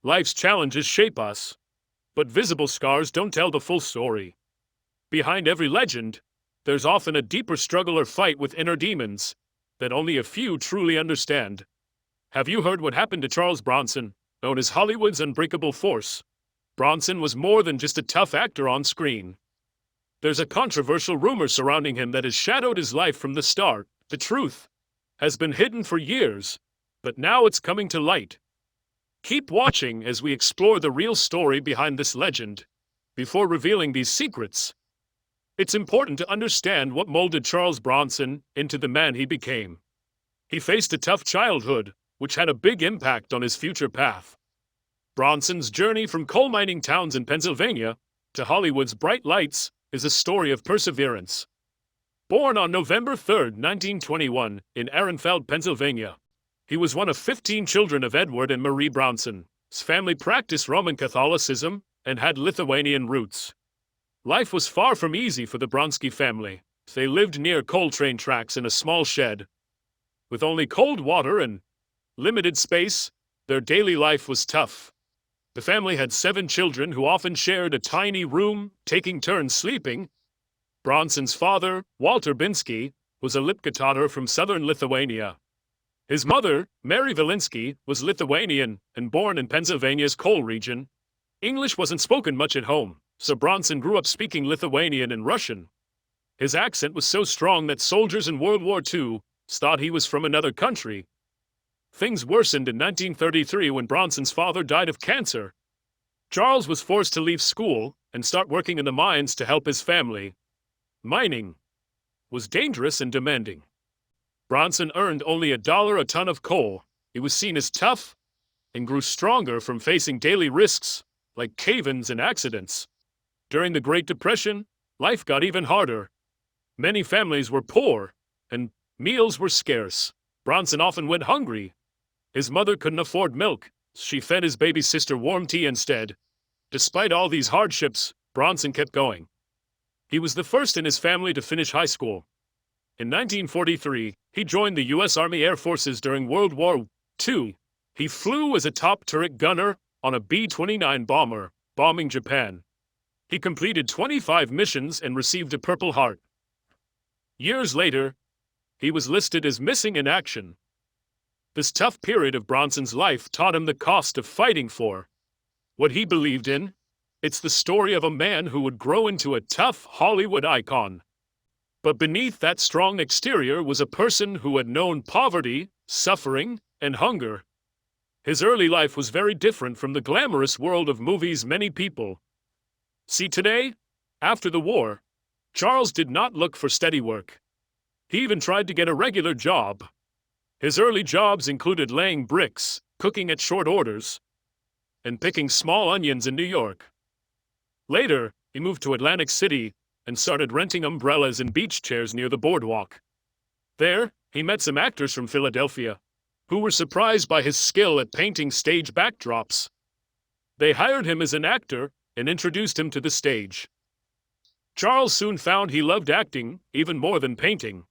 Life's challenges shape us, but visible scars don't tell the full story. Behind every legend, there's often a deeper struggle or fight with inner demons that only a few truly understand. Have you heard what happened to Charles Bronson, known as Hollywood's unbreakable force? Bronson was more than just a tough actor on screen. There's a controversial rumor surrounding him that has shadowed his life from the start. The truth has been hidden for years, but now it's coming to light. Keep watching as we explore the real story behind this legend. Before revealing these secrets, it's important to understand what molded Charles Bronson into the man he became. He faced a tough childhood, which had a big impact on his future path. Bronson's journey from coal mining towns in Pennsylvania to Hollywood's bright lights is a story of perseverance. Born on November 3, 1921, in Ehrenfeld, Pennsylvania, he was one of 15 children of Edward and Marie Bronson. His family practiced Roman Catholicism and had Lithuanian roots. Life was far from easy for the Bronsky family. They lived near coal train tracks in a small shed. With only cold water and limited space, their daily life was tough. The family had 7 children who often shared a tiny room, taking turns sleeping. Bronson's father, Walter Binsky, was a Lipka from southern Lithuania. His mother, Mary Valinsky, was Lithuanian and born in Pennsylvania's coal region. English wasn't spoken much at home, so Bronson grew up speaking Lithuanian and Russian. His accent was so strong that soldiers in World War II thought he was from another country. Things worsened in 1933 when Bronson's father died of cancer. Charles was forced to leave school and start working in the mines to help his family. Mining was dangerous and demanding. Bronson earned only $1 a ton of coal. He was seen as tough and grew stronger from facing daily risks like cave-ins and accidents. During the Great Depression, life got even harder. Many families were poor and meals were scarce. Bronson often went hungry. His mother couldn't afford milk. She fed his baby sister warm tea instead. Despite all these hardships, Bronson kept going. He was the first in his family to finish high school. In 1943, he joined the U.S. Army Air Forces during World War II. He flew as a top turret gunner on a B-29 bomber, bombing Japan. He completed 25 missions and received a Purple Heart. Years later, he was listed as missing in action. This tough period of Bronson's life taught him the cost of fighting for what he believed in. It's the story of a man who would grow into a tough Hollywood icon. But beneath that strong exterior was a person who had known poverty, suffering, and hunger. His early life was very different from the glamorous world of movies many people see today. After the war, Charles did not look for steady work. He even tried to get a regular job. His early jobs included laying bricks, cooking at short orders, and picking small onions in New York. Later, he moved to Atlantic City and started renting umbrellas and beach chairs near the boardwalk. There, he met some actors from Philadelphia, who were surprised by his skill at painting stage backdrops. They hired him as an actor and introduced him to the stage. Charles soon found he loved acting even more than painting.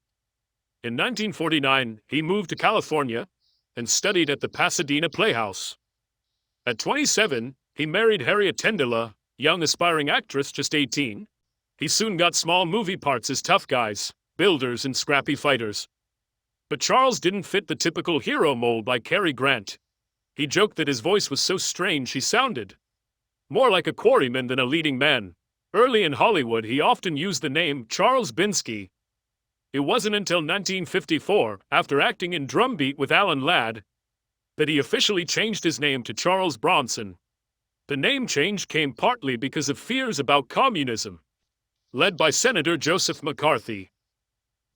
In 1949, he moved to California and studied at the Pasadena Playhouse. At 27, he married Harriet Tendela, young aspiring actress just 18. He soon got small movie parts as tough guys, builders, and scrappy fighters. But Charles didn't fit the typical hero mold like Cary Grant. He joked that his voice was so strange he sounded more like a quarryman than a leading man. Early in Hollywood, he often used the name Charles Binsky. It wasn't until 1954, after acting in Drumbeat with Alan Ladd, that he officially changed his name to Charles Bronson. The name change came partly because of fears about communism, led by Senator Joseph McCarthy.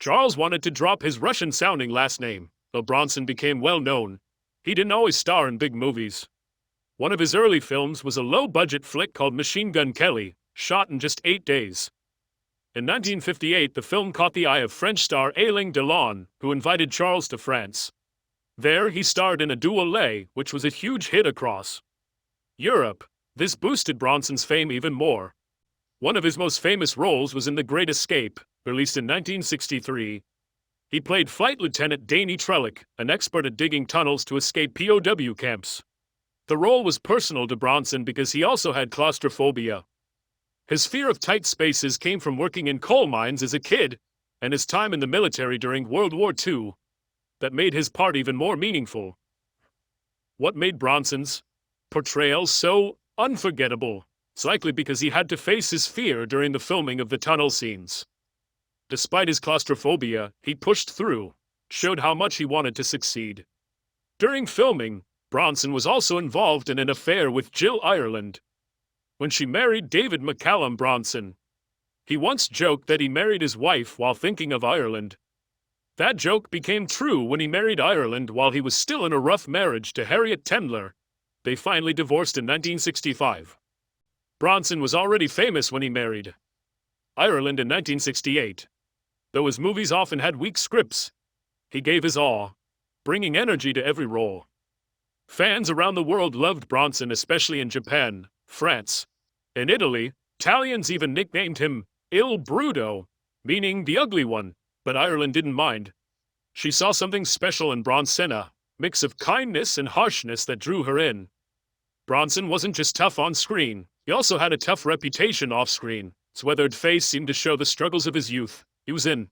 Charles wanted to drop his Russian-sounding last name. Though Bronson became well-known, he didn't always star in big movies. One of his early films was a low-budget flick called Machine Gun Kelly, shot in just 8 days. In 1958, the film caught the eye of French star Alain Delon, who invited Charles to France. There, he starred in A Duel Lay, which was a huge hit across Europe. This boosted Bronson's fame even more. One of his most famous roles was in The Great Escape, released in 1963. He played Flight Lieutenant Danny Trellick, an expert at digging tunnels to escape POW camps. The role was personal to Bronson because he also had claustrophobia. His fear of tight spaces came from working in coal mines as a kid and his time in the military during World War II. That made his part even more meaningful. What made Bronson's portrayal so unforgettable? It's likely because he had to face his fear during the filming of the tunnel scenes. Despite his claustrophobia, he pushed through, showed how much he wanted to succeed. During filming, Bronson was also involved in an affair with Jill Ireland when she married David McCallum Bronson. He once joked that he married his wife while thinking of Ireland. That joke became true when he married Ireland while he was still in a rough marriage to Harriet Tendler. They finally divorced in 1965. Bronson was already famous when he married Ireland in 1968. Though his movies often had weak scripts, he gave his all, bringing energy to every role. Fans around the world loved Bronson, especially in Japan, France, and Italy. Italians even nicknamed him Il Bruto, meaning the ugly one, but Ireland didn't mind. She saw something special in Bronson, a mix of kindness and harshness that drew her in. Bronson wasn't just tough on screen, he also had a tough reputation off-screen. His weathered face seemed to show the struggles of his youth. He was in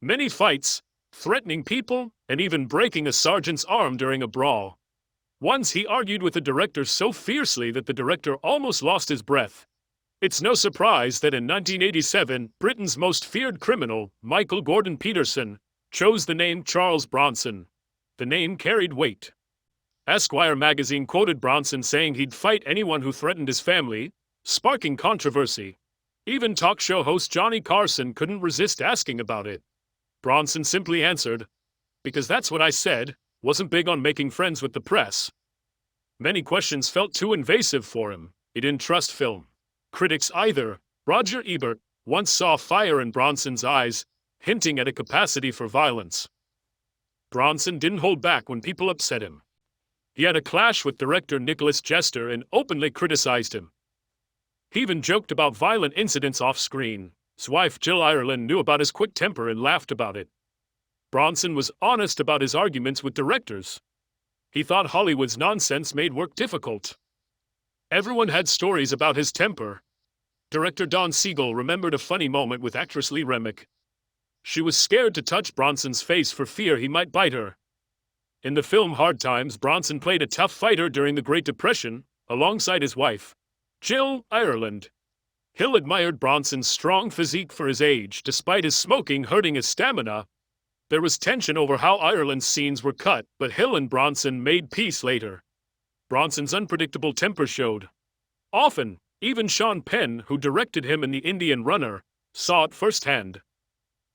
many fights, threatening people, and even breaking a sergeant's arm during a brawl. Once he argued with the director so fiercely that the director almost lost his breath. It's no surprise that in 1987, Britain's most feared criminal, Michael Gordon Peterson, chose the name Charles Bronson. The name carried weight. Esquire magazine quoted Bronson saying he'd fight anyone who threatened his family, sparking controversy. Even talk show host Johnny Carson couldn't resist asking about it. Bronson simply answered, "Because that's what I said," wasn't big on making friends with the press. Many questions felt too invasive for him. He didn't trust film critics either. Roger Ebert once saw fire in Bronson's eyes, hinting at a capacity for violence. Bronson didn't hold back when people upset him. He had a clash with director Nicholas Jester and openly criticized him. He even joked about violent incidents off-screen. His wife Jill Ireland knew about his quick temper and laughed about it. Bronson was honest about his arguments with directors. He thought Hollywood's nonsense made work difficult. Everyone had stories about his temper. Director Don Siegel remembered a funny moment with actress Lee Remick. She was scared to touch Bronson's face for fear he might bite her. In the film Hard Times, Bronson played a tough fighter during the Great Depression, alongside his wife, Jill Ireland. Hill admired Bronson's strong physique for his age, despite his smoking hurting his stamina. There was tension over how Ireland's scenes were cut, but Hill and Bronson made peace later. Bronson's unpredictable temper showed. Often, even Sean Penn, who directed him in The Indian Runner, saw it firsthand.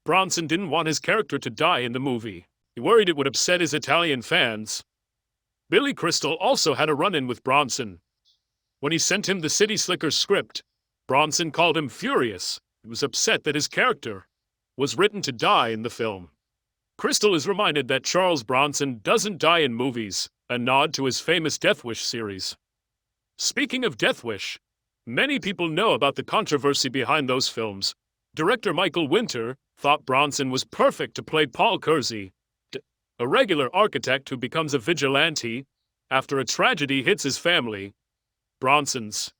Bronson didn't want his character to die in the movie. He worried it would upset his Italian fans. Billy Crystal also had a run-in with Bronson. When he sent him the City Slickers script, Bronson called him furious. He was upset that his character was written to die in the film. Crystal is reminded that Charles Bronson doesn't die in movies, a nod to his famous Death Wish series. Speaking of Death Wish, many people know about the controversy behind those films. Director Michael Winter thought Bronson was perfect to play Paul Kersey, a regular architect who becomes a vigilante after a tragedy hits his family. Bronson's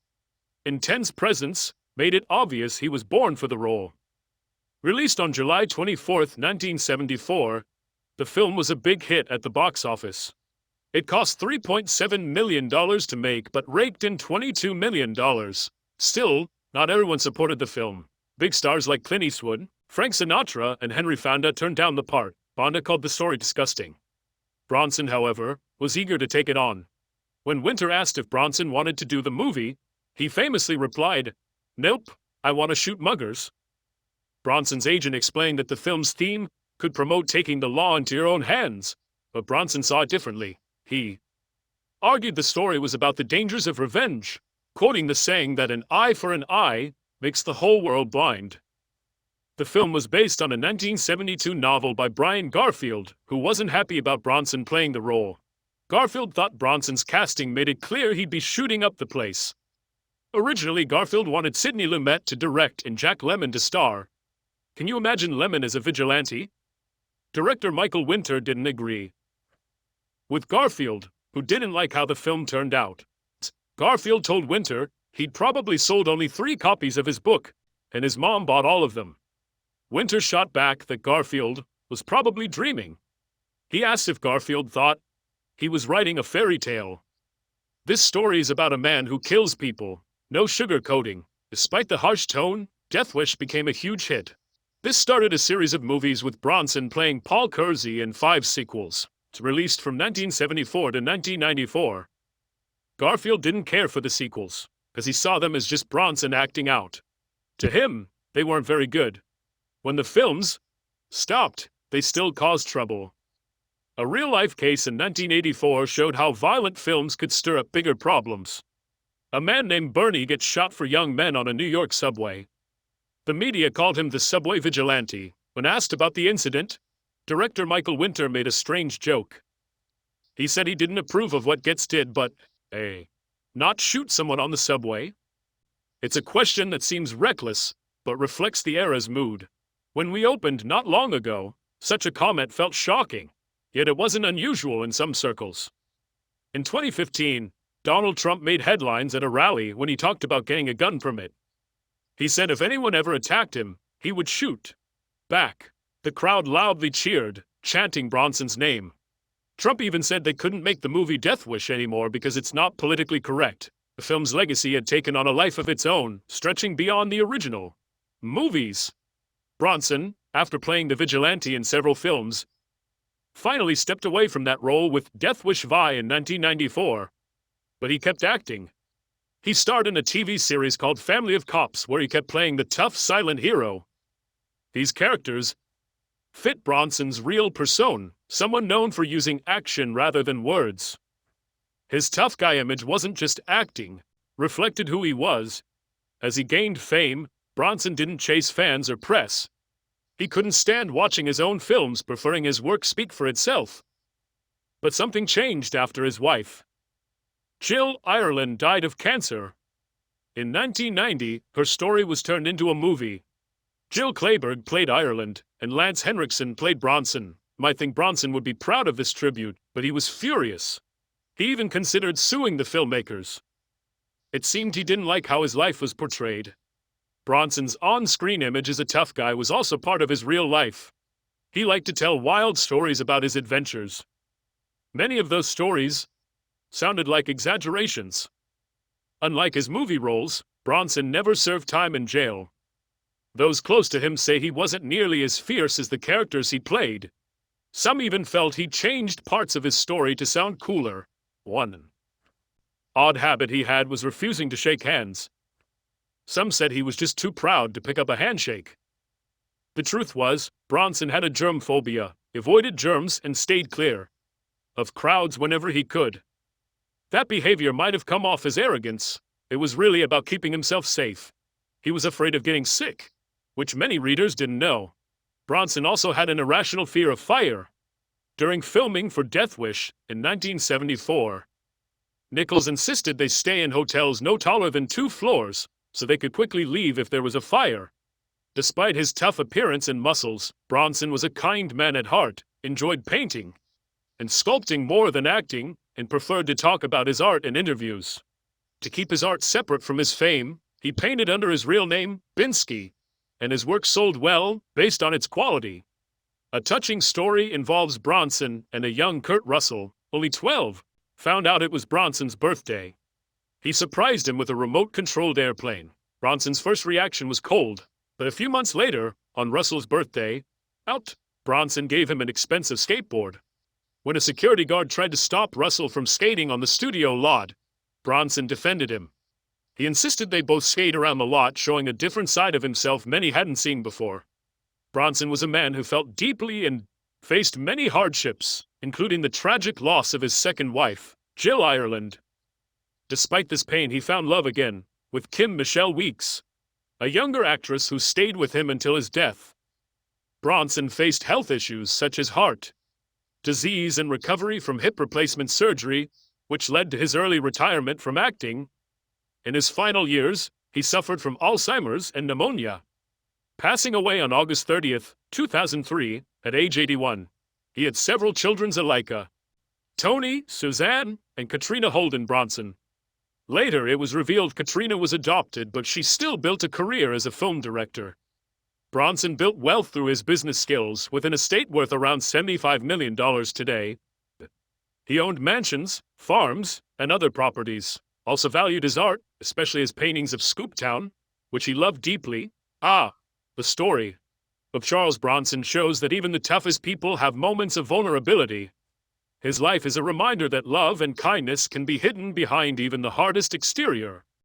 intense presence made it obvious he was born for the role. Released on July 24, 1974, the film was a big hit at the box office. It cost $3.7 million to make but raked in $22 million. Still, not everyone supported the film. Big stars like Clint Eastwood, Frank Sinatra, and Henry Fonda turned down the part. Fonda called the story disgusting. Bronson, however, was eager to take it on. When Winter asked if Bronson wanted to do the movie, he famously replied, "Nope, I want to shoot muggers." Bronson's agent explained that the film's theme could promote taking the law into your own hands, but Bronson saw it differently. He argued the story was about the dangers of revenge, quoting the saying that an eye for an eye makes the whole world blind. The film was based on a 1972 novel by Brian Garfield, who wasn't happy about Bronson playing the role. Garfield thought Bronson's casting made it clear he'd be shooting up the place. Originally, Garfield wanted Sidney Lumet to direct and Jack Lemmon to star. Can you imagine Lemmon as a vigilante? Director Michael Winter didn't agree. With Garfield, who didn't like how the film turned out. Garfield told Winter he'd probably sold only 3 copies of his book, and his mom bought all of them. Winter shot back that Garfield was probably dreaming. He asked if Garfield thought he was writing a fairy tale. This story is about a man who kills people, no sugarcoating. Despite the harsh tone, Death Wish became a huge hit. This started a series of movies with Bronson playing Paul Kersey in 5 sequels, released from 1974 to 1994. Garfield didn't care for the sequels, because he saw them as just Bronson acting out. To him, they weren't very good. When the films stopped, they still caused trouble. A real-life case in 1984 showed how violent films could stir up bigger problems. A man named Bernie gets shot for young men on a New York subway. The media called him the subway vigilante. When asked about the incident, director Michael Winter made a strange joke. He said he didn't approve of what Getz did, but, not shoot someone on the subway? It's a question that seems reckless, but reflects the era's mood. When we opened not long ago, such a comment felt shocking, yet it wasn't unusual in some circles. In 2015, Donald Trump made headlines at a rally when he talked about getting a gun permit. He said if anyone ever attacked him, he would shoot back. The crowd loudly cheered, chanting Bronson's name. Trump even said they couldn't make the movie Death Wish anymore because it's not politically correct. The film's legacy had taken on a life of its own, stretching beyond the original movies. Bronson, after playing the vigilante in several films, finally stepped away from that role with Death Wish Vi in 1994. But he kept acting. He starred in a TV series called Family of Cops where he kept playing the tough, silent hero. These characters fit Bronson's real persona, someone known for using action rather than words. His tough guy image wasn't just acting, reflected who he was. As he gained fame, Bronson didn't chase fans or press. He couldn't stand watching his own films, preferring his work speak for itself. But something changed after his wife, Jill Ireland, died of cancer. In 1990, her story was turned into a movie. Jill Clayburgh played Ireland, and Lance Henriksen played Bronson. Might think Bronson would be proud of this tribute, but he was furious. He even considered suing the filmmakers. It seemed he didn't like how his life was portrayed. Bronson's on-screen image as a tough guy was also part of his real life. He liked to tell wild stories about his adventures. Many of those stories sounded like exaggerations. Unlike his movie roles, Bronson never served time in jail. Those close to him say he wasn't nearly as fierce as the characters he played. Some even felt he changed parts of his story to sound cooler. One odd habit he had was refusing to shake hands. Some said he was just too proud to pick up a handshake. The truth was, Bronson had a germ phobia, avoided germs and stayed clear of crowds whenever he could. That behavior might have come off as arrogance. It was really about keeping himself safe. He was afraid of getting sick, which many readers didn't know. Bronson also had an irrational fear of fire. During filming for Death Wish in 1974, Nichols insisted they stay in hotels no taller than 2 floors, so they could quickly leave if there was a fire. Despite his tough appearance and muscles, Bronson was a kind man at heart, enjoyed painting and sculpting more than acting, and preferred to talk about his art in interviews. To keep his art separate from his fame, he painted under his real name, Binsky, and his work sold well based on its quality. A touching story involves Bronson and a young Kurt Russell, only 12, found out it was Bronson's birthday. He surprised him with a remote-controlled airplane. Bronson's first reaction was cold, but a few months later, on Russell's birthday, Bronson gave him an expensive skateboard. When a security guard tried to stop Russell from skating on the studio lot, Bronson defended him. He insisted they both skate around the lot, showing a different side of himself many hadn't seen before. Bronson was a man who felt deeply and faced many hardships, including the tragic loss of his second wife, Jill Ireland. Despite this pain, he found love again, with Kim Michelle Weeks, a younger actress who stayed with him until his death. Bronson faced health issues such as heart disease and recovery from hip replacement surgery, which led to his early retirement from acting. In his final years, he suffered from Alzheimer's and pneumonia, passing away on August 30, 2003, at age 81. He had several children, Zalaika, Tony, Suzanne, and Katrina Holden Bronson. Later, it was revealed Katrina was adopted, but she still built a career as a film director. Bronson built wealth through his business skills, with an estate worth around $75 million today. He owned mansions, farms, and other properties, also valued his art, especially his paintings of Scooptown, which he loved deeply. The story of Charles Bronson shows that even the toughest people have moments of vulnerability. His life is a reminder that love and kindness can be hidden behind even the hardest exterior.